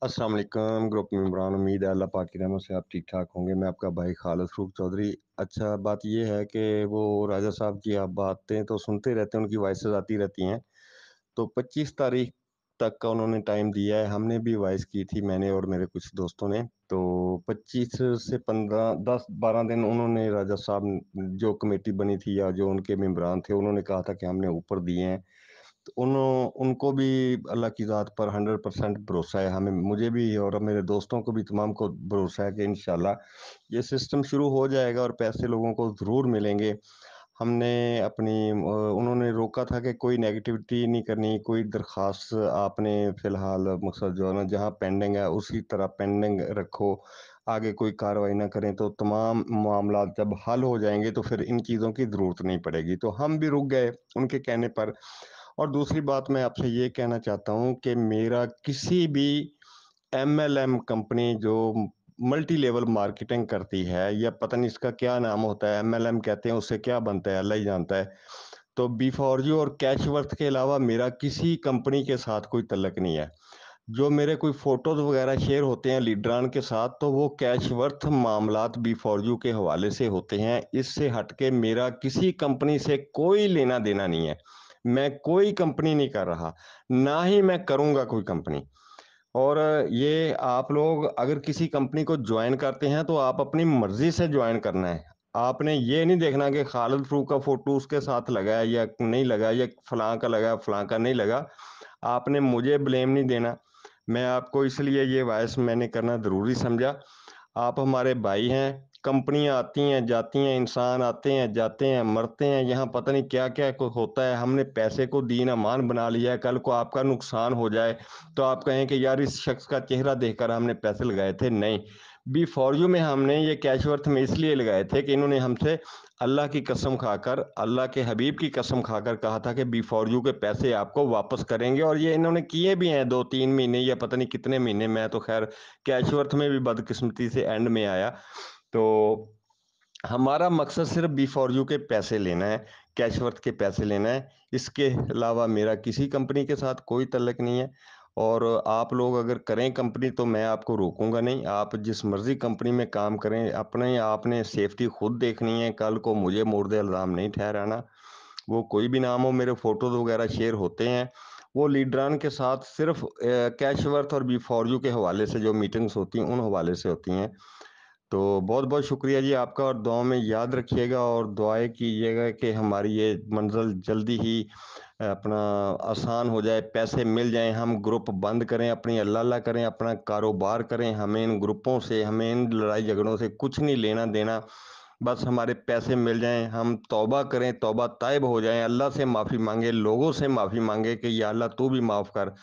अस्सलाम वालेकुम ग्रुप मेंबरान। उम्मीद है अल्लाह पाक की रहमत से आप ठीक ठाक होंगे। मैं आपका भाई खालिद फरूख चौधरी। अच्छा, बात ये है कि वो राजा साहब की आप बातें तो सुनते रहते हैं, उनकी वॉइसेस आती रहती हैं। तो 25 तारीख तक का उन्होंने टाइम दिया है। हमने भी वॉइस की थी, मैंने और मेरे कुछ दोस्तों ने। तो 25 से 15 10 12 दिन उन्होंने, राजा साहब जो कमेटी बनी थी या जो उनके मेंबरान थे, उन्होंने कहा था कि हमने ऊपर दिए हैं। तो उनको भी अल्लाह की ज़ात पर 100% भरोसा है। हमें, मुझे भी और मेरे दोस्तों को भी, तमाम को भरोसा है कि इंशाल्लाह ये सिस्टम शुरू हो जाएगा और पैसे लोगों को ज़रूर मिलेंगे। हमने उन्होंने रोका था कि कोई नेगेटिविटी नहीं करनी, कोई दरख्वास्त आपने फ़िलहाल मकसद जो है ना, जहाँ पेंडिंग है उसी तरह पेंडिंग रखो, आगे कोई कार्रवाई ना करें। तो तमाम मामला जब हल हो जाएंगे तो फिर इन चीज़ों की ज़रूरत नहीं पड़ेगी। तो हम भी रुक गए उनके कहने पर। और दूसरी बात मैं आपसे ये कहना चाहता हूँ कि मेरा किसी भी एमएलएम कंपनी जो मल्टी लेवल मार्केटिंग करती है, या पता नहीं इसका क्या नाम होता है, एमएलएम कहते हैं, उससे क्या बनता है अल्लाह ही जानता है। तो बी फॉर यू और कैशवर्थ के अलावा मेरा किसी कंपनी के साथ कोई तल्लक नहीं है। जो मेरे कोई फोटोज वगैरह शेयर होते हैं लीडरान के साथ, तो वो कैशवर्थ मामलात बी फॉर यू के हवाले से होते हैं। इससे हटके मेरा किसी कंपनी से कोई लेना देना नहीं है। मैं कोई कंपनी नहीं कर रहा, ना ही मैं करूंगा कोई कंपनी। और ये आप लोग अगर किसी कंपनी को ज्वाइन करते हैं तो आप अपनी मर्जी से ज्वाइन करना है। आपने ये नहीं देखना कि खालिद फरूख का फोटो उसके साथ लगा है या नहीं लगा, या फलां का लगा फलां का नहीं लगा। आपने मुझे ब्लेम नहीं देना। मैं आपको इसलिए ये वॉइस मैंने करना ज़रूरी समझा। आप हमारे भाई हैं। कंपनियां आती हैं जाती हैं, इंसान आते हैं जाते हैं, मरते हैं, यहाँ पता नहीं क्या क्या होता है। हमने पैसे को दीन अमान बना लिया है। कल को आपका नुकसान हो जाए तो आप कहें कि यार इस शख्स का चेहरा देखकर हमने पैसे लगाए थे। नहीं, बी फॉर यू में हमने ये कैशवर्थ में इसलिए लगाए थे कि इन्होंने हमसे अल्लाह की कसम खाकर, अल्लाह के हबीब की कसम खाकर कहा था कि बी फॉर यू के पैसे आपको वापस करेंगे। और ये इन्होंने किए भी हैं 2-3 महीने या पता नहीं कितने महीने। मैं तो खैर कैशवर्थ में भी बदकिस्मती से एंड में आया। तो हमारा मकसद सिर्फ बी फॉर यू के पैसे लेना है, कैशवर्थ के पैसे लेना है। इसके अलावा मेरा किसी कंपनी के साथ कोई तल्लक नहीं है। और आप लोग अगर करें कंपनी तो मैं आपको रोकूंगा नहीं। आप जिस मर्जी कंपनी में काम करें, अपने आपने सेफ्टी खुद देखनी है। कल को मुझे मोर्द इल्ज़ाम नहीं ठहराना। वो कोई भी नाम हो, मेरे फोटोज वगैरह शेयर होते हैं, वो लीडरान के साथ सिर्फ कैशवर्थ और बी फॉर यू के हवाले से जो मीटिंग्स होती हैं उन हवाले से होती हैं। तो बहुत बहुत शुक्रिया जी आपका, और दुआ में याद रखिएगा और दुआएं कीजिएगा कि हमारी ये मंजिल जल्दी ही अपना आसान हो जाए, पैसे मिल जाएं, हम ग्रुप बंद करें, अपनी अल्लाह अल्लाह करें, अपना कारोबार करें। हमें इन ग्रुपों से, हमें इन लड़ाई झगड़ों से कुछ नहीं लेना देना। बस हमारे पैसे मिल जाएं, हम तौबा करें, तौबा ताइब हो जाएं, अल्लाह से माफ़ी मांगे, लोगों से माफ़ी मांगे कि या अल्लाह तू भी माफ़ कर।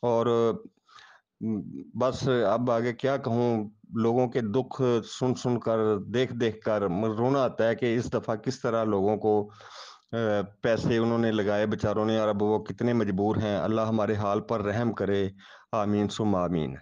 और बस अब आगे क्या कहूँ, लोगों के दुख सुन सुन कर, देख देख कर रोना आता है कि इस दफ़ा किस तरह लोगों को पैसे उन्होंने लगाए बेचारों ने, और अब वो कितने मजबूर हैं। अल्लाह हमारे हाल पर रहम करे। आमीन सुम आमीन।